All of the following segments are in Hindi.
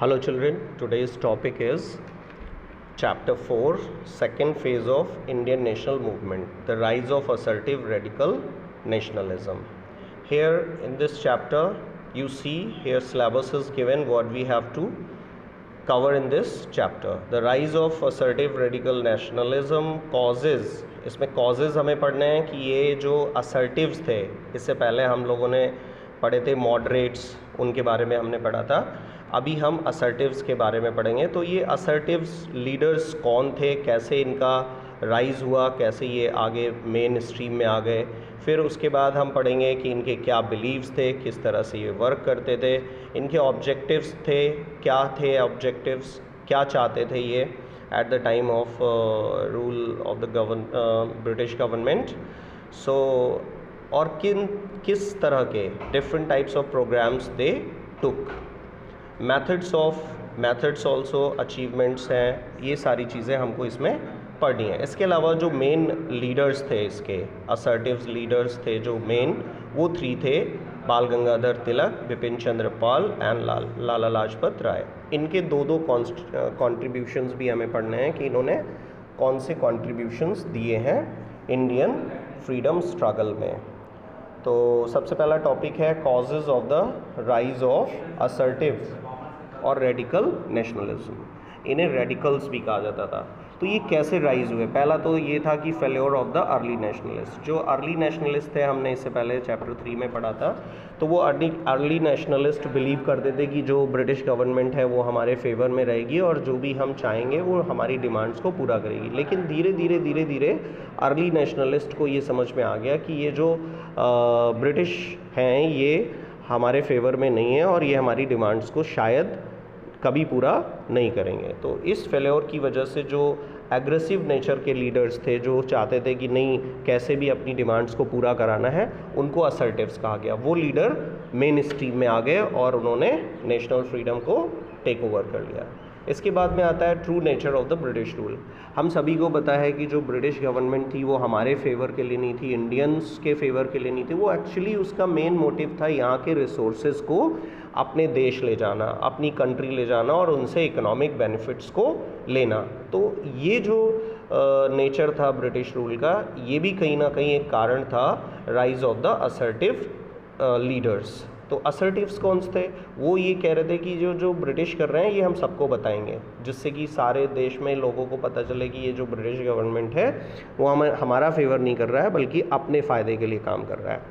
Hello children, today's topic is Chapter 4, second phase of Indian national movement, the rise of assertive radical nationalism. Here in this chapter, you see here syllabus is given what we have to cover in this chapter. The rise of assertive radical nationalism causes, इसमें causes हमें पढ़ने हैं कि ये जो assertives थे, इससे पहले हम लोगों ने पढ़े थे moderates, उनके बारे में हमने पढ़ा था. अभी हम assertives के बारे में पढ़ेंगे. तो ये assertives leaders कौन थे, कैसे इनका राइज़ हुआ, कैसे ये आगे मेन स्ट्रीम में आ गए. फिर उसके बाद हम पढ़ेंगे कि इनके क्या बिलीव्स थे, किस तरह से ये वर्क करते थे, इनके ऑब्जेक्टिव्स थे, क्या थे ऑब्जेक्टिव्स, क्या चाहते थे ये at the time of rule of the British government. So और किस तरह के different types of programs they took, methods also, achievements हैं, ये सारी चीज़ें हमको इसमें पढ़नी है. इसके अलावा जो मेन लीडर्स थे, इसके असर्टिव्स लीडर्स थे जो मेन, वो 3 थे: बाल गंगाधर तिलक, बिपिन चंद्र पाल एंड लाला लाजपत राय. इनके दो कॉन्ट्रीब्यूशंस भी हमें पढ़ने हैं कि इन्होंने कौन से कॉन्ट्रीब्यूशंस दिए हैं इंडियन फ्रीडम स्ट्रगल में. तो सबसे पहला टॉपिक है causes of the rise of assertive और रेडिकल नेशनलिज्म. इन्हें रेडिकल्स भी कहा जाता था. तो ये कैसे राइज हुए? पहला तो ये था कि failure of the early nationalist. जो अर्ली नेशनलिस्ट थे, हमने इससे पहले चैप्टर 3 में पढ़ा था, तो वो अर्ली नेशनलिस्ट बिलीव करते थे कि जो ब्रिटिश गवर्नमेंट है वो हमारे फेवर में रहेगी और जो भी हम चाहेंगे वो हमारी डिमांड्स को पूरा करेगी. लेकिन धीरे धीरे अर्ली नेशनलिस्ट को ये समझ में आ गया कि ये जो ब्रिटिश हैं ये हमारे फेवर में नहीं है और ये हमारी डिमांड्स को शायद कभी पूरा नहीं करेंगे. तो इस फेल्योर की वजह से जो एग्रेसिव नेचर के लीडर्स थे, जो चाहते थे कि नहीं कैसे भी अपनी डिमांड्स को पूरा कराना है, उनको असर्टिव्स कहा गया. वो लीडर मेन स्ट्रीम में आ गए और उन्होंने नेशनल फ्रीडम को टेक ओवर कर लिया. इसके बाद में आता है true nature of the British rule. हम सभी को पता है कि जो ब्रिटिश गवर्नमेंट थी वो हमारे फेवर के लिए नहीं थी, इंडियंस के फेवर के लिए नहीं थी. वो एक्चुअली उसका मेन मोटिव था यहाँ के रिसोर्सेज को अपने देश ले जाना, अपनी कंट्री ले जाना और उनसे इकोनॉमिक बेनिफिट्स को लेना. तो ये जो नेचर था ब्रिटिश रूल का, ये भी कहीं ना कहीं एक कारण था rise of the assertive leaders. तो असर्टिव्स कौन से थे? वो ये कह रहे थे कि जो ब्रिटिश कर रहे हैं ये हम सबको बताएंगे, जिससे कि सारे देश में लोगों को पता चले कि ये जो ब्रिटिश गवर्नमेंट है वो हमारा फेवर नहीं कर रहा है बल्कि अपने फ़ायदे के लिए काम कर रहा है.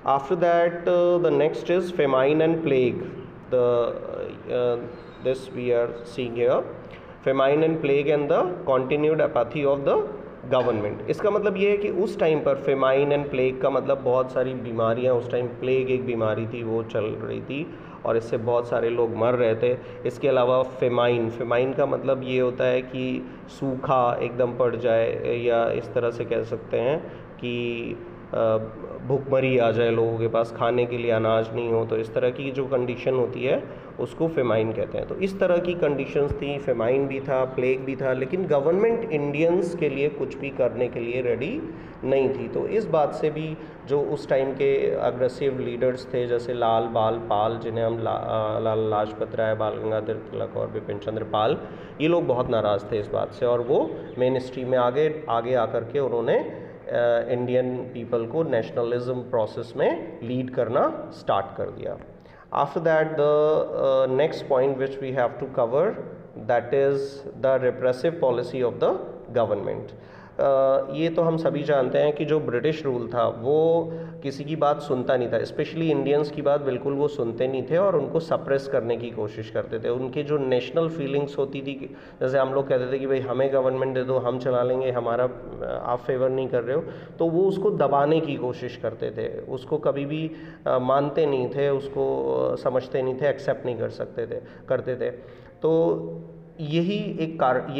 After that, the next is famine and plague. This we are seeing here, famine and plague and the continued apathy of the government. इसका मतलब ये है कि उस टाइम पर फेमाइन एंड प्लेग का मतलब बहुत सारी बीमारियां, उस टाइम प्लेग एक बीमारी थी वो चल रही थी और इससे बहुत सारे लोग मर रहे थे. इसके अलावा फेमाइन का मतलब ये होता है कि सूखा एकदम पड़ जाए, या इस तरह से कह सकते हैं कि भूखमरी आ जाए, लोगों के पास खाने के लिए अनाज नहीं हो. तो इस तरह की जो कंडीशन होती है उसको फेमाइन कहते हैं. तो इस तरह की कंडीशंस थी, फेमाइन भी था, प्लेग भी था, लेकिन गवर्नमेंट इंडियंस के लिए कुछ भी करने के लिए रेडी नहीं थी. तो इस बात से भी जो उस टाइम के अग्रेसिव लीडर्स थे, जैसे लाल बाल पाल, जिन्हें हम लाला लाजपत राय, बाल गंगाधर तिलक और बिपिन चंद्र पाल, ये लोग बहुत नाराज़ थे इस बात से और वो मेन स्ट्रीम में आगे आकर के उन्होंने इंडियन पीपल को नेशनलिज्म प्रोसेस में लीड करना स्टार्ट कर दिया. After that the next point which we have to cover, that is the repressive policy of the government. ये तो हम सभी जानते हैं कि जो ब्रिटिश रूल था वो किसी की बात सुनता नहीं था, स्पेशली इंडियंस की बात बिल्कुल वो सुनते नहीं थे और उनको सप्रेस करने की कोशिश करते थे. उनकी जो नेशनल फीलिंग्स होती थी, जैसे हम लोग कहते थे कि भाई हमें गवर्नमेंट दे दो, हम चला लेंगे, हमारा आप फेवर नहीं कर रहे हो, तो वो उसको दबाने की कोशिश करते थे. उसको कभी भी मानते नहीं थे, उसको समझते नहीं थे, एक्सेप्ट नहीं करते थे. तो ये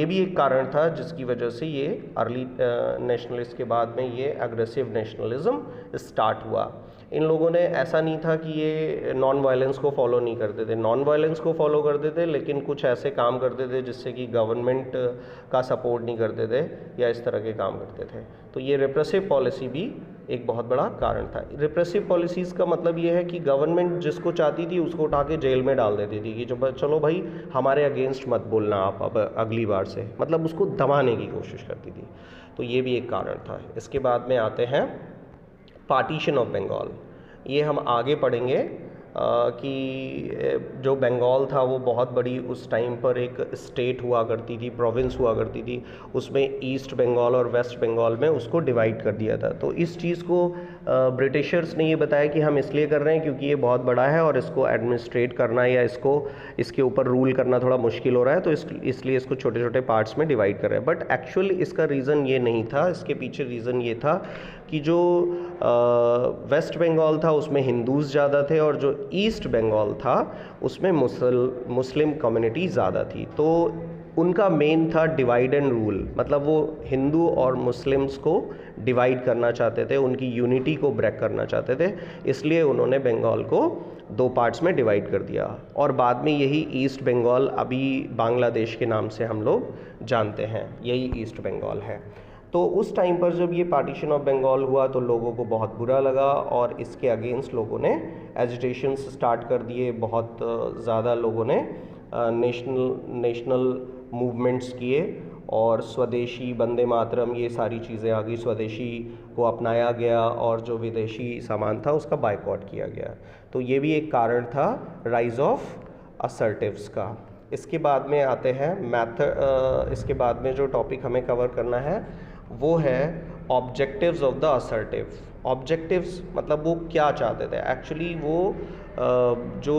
भी एक कारण था जिसकी वजह से ये अर्ली नेशनलिस्ट के बाद में ये अग्रेसिव नेशनलिज्म स्टार्ट हुआ. इन लोगों ने ऐसा नहीं था कि ये नॉन वायलेंस को फॉलो नहीं करते थे, नॉन वायलेंस को फॉलो करते थे, लेकिन कुछ ऐसे काम करते थे जिससे कि गवर्नमेंट का सपोर्ट नहीं करते थे या इस तरह के काम करते थे. तो ये रिप्रेसिव पॉलिसी भी एक बहुत बड़ा कारण था। रिप्रेसिव पॉलिसीज़ का मतलब ये है कि गवर्नमेंट जिसको चाहती थी उसको उठा के जेल में डाल देती थी कि जो चलो भाई हमारे अगेंस्ट मत बोलना आप अब अगली बार से, मतलब उसको दबाने की कोशिश करती थी। तो ये भी एक कारण था। इसके बाद में आते हैं पार्टीशन ऑफ बंगाल। ये हम आगे पढ़ेंगे कि जो बंगाल था वो बहुत बड़ी उस टाइम पर एक स्टेट हुआ करती थी, प्रोविंस हुआ करती थी। उसमें ईस्ट बंगाल और वेस्ट बंगाल में उसको डिवाइड कर दिया था। तो इस चीज़ को ब्रिटिशर्स ने ये बताया कि हम इसलिए कर रहे हैं क्योंकि ये बहुत बड़ा है और इसको एडमिनिस्ट्रेट करना या इसके ऊपर रूल करना थोड़ा मुश्किल हो रहा है, तो इसलिए इसको छोटे छोटे पार्ट्स में डिवाइड कर रहे हैं। बट एक्चुअली इसका रीज़न ये नहीं था। इसके पीछे रीज़न ये था कि जो वेस्ट बंगाल था उसमें हिंदूज़ ज़्यादा थे और जो ईस्ट बंगाल था उसमें मुस्लिम कम्युनिटी ज़्यादा थी। तो उनका मेन था डिवाइड एंड रूल, मतलब वो हिंदू और मुस्लिम्स को डिवाइड करना चाहते थे, उनकी यूनिटी को ब्रेक करना चाहते थे। इसलिए उन्होंने बंगाल को 2 पार्ट्स में डिवाइड कर दिया और बाद में यही ईस्ट बंगाल अभी बांग्लादेश के नाम से हम लोग जानते हैं, यही ईस्ट बंगाल है। तो उस टाइम पर जब ये पार्टीशन ऑफ बंगाल हुआ तो लोगों को बहुत बुरा लगा और इसके अगेंस्ट लोगों ने एजिटेशंस स्टार्ट कर दिए। बहुत ज़्यादा लोगों ने नेशनल मूवमेंट्स किए और स्वदेशी, वंदे मातरम, ये सारी चीज़ें आ गई। स्वदेशी को अपनाया गया और जो विदेशी सामान था उसका बायकॉट किया गया। तो ये भी एक कारण था राइज ऑफ असर्टिव्स का। इसके बाद में आते हैं इसके बाद में जो टॉपिक हमें कवर करना है वो है objectives of the assertive. Objectives मतलब वो क्या चाहते थे एक्चुअली, वो जो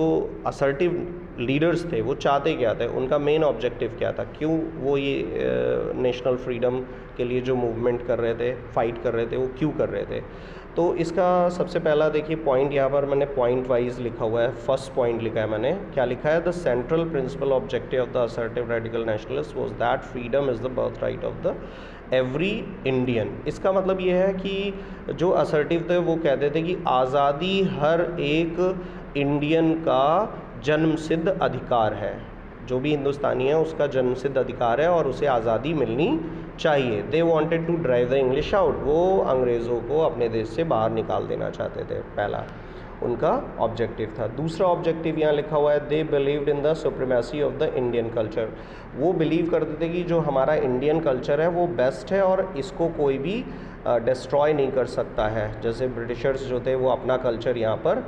असर्टिव लीडर्स थे वो चाहते क्या थे, उनका मेन ऑब्जेक्टिव क्या था, क्यों वो ये नेशनल फ्रीडम के लिए जो मूवमेंट कर रहे थे, फाइट कर रहे थे, वो क्यों कर रहे थे। तो इसका सबसे पहला देखिए पॉइंट, यहाँ पर मैंने पॉइंट वाइज लिखा हुआ है। फर्स्ट पॉइंट लिखा है मैंने, क्या लिखा है, the central principle objective of the assertive radical nationalist was that freedom is the birth right of the every Indian. इसका मतलब ये है कि जो असर्टिव थे वो कहते थे कि आज़ादी हर एक इंडियन का जन्मसिद्ध अधिकार है, जो भी हिंदुस्तानी है उसका जन्मसिद्ध अधिकार है और उसे आज़ादी मिलनी चाहिए। They wanted to drive the English out, वो अंग्रेज़ों को अपने देश से बाहर निकाल देना चाहते थे, पहला उनका ऑब्जेक्टिव था। दूसरा ऑब्जेक्टिव यहाँ लिखा हुआ है, they believed in the supremacy of the Indian culture. वो बिलीव करते थे कि जो हमारा इंडियन कल्चर है वो बेस्ट है और इसको कोई भी डिस्ट्रॉय नहीं कर सकता है। जैसे ब्रिटिशर्स जो थे वो अपना कल्चर यहाँ पर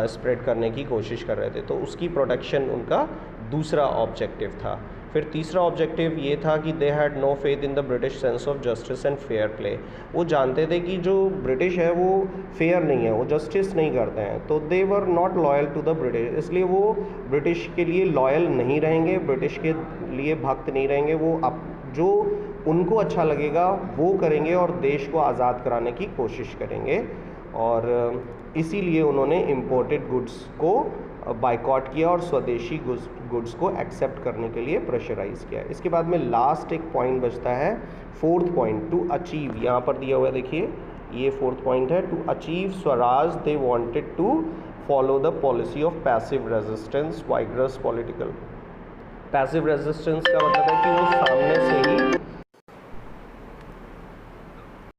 स्प्रेड करने की कोशिश कर रहे थे, तो उसकी प्रोटेक्शन उनका दूसरा ऑब्जेक्टिव था। फिर तीसरा ऑब्जेक्टिव ये था कि they had no faith in the British sense of justice and fair play. वो जानते थे कि जो ब्रिटिश है वो फेयर नहीं है, वो जस्टिस नहीं करते हैं, तो they were not loyal to the British, इसलिए वो ब्रिटिश के लिए लॉयल नहीं रहेंगे, ब्रिटिश के लिए भक्त नहीं रहेंगे। वो जो उनको अच्छा लगेगा वो करेंगे और देश को आज़ाद कराने की कोशिश करेंगे। और इसीलिए उन्होंने इम्पोर्टेड गुड्स को बाइकॉट किया और स्वदेशी गुड्स को एक्सेप्ट करने के लिए प्रेशराइज किया। इसके बाद में लास्ट एक पॉइंट बचता है, फोर्थ पॉइंट, टू अचीव। यहाँ पर दिया हुआ है देखिए, ये फोर्थ पॉइंट है, to achieve Swaraj they wanted to follow the policy of passive resistance vigorous political. Passive resistance का मतलब है कि वो सामने से ही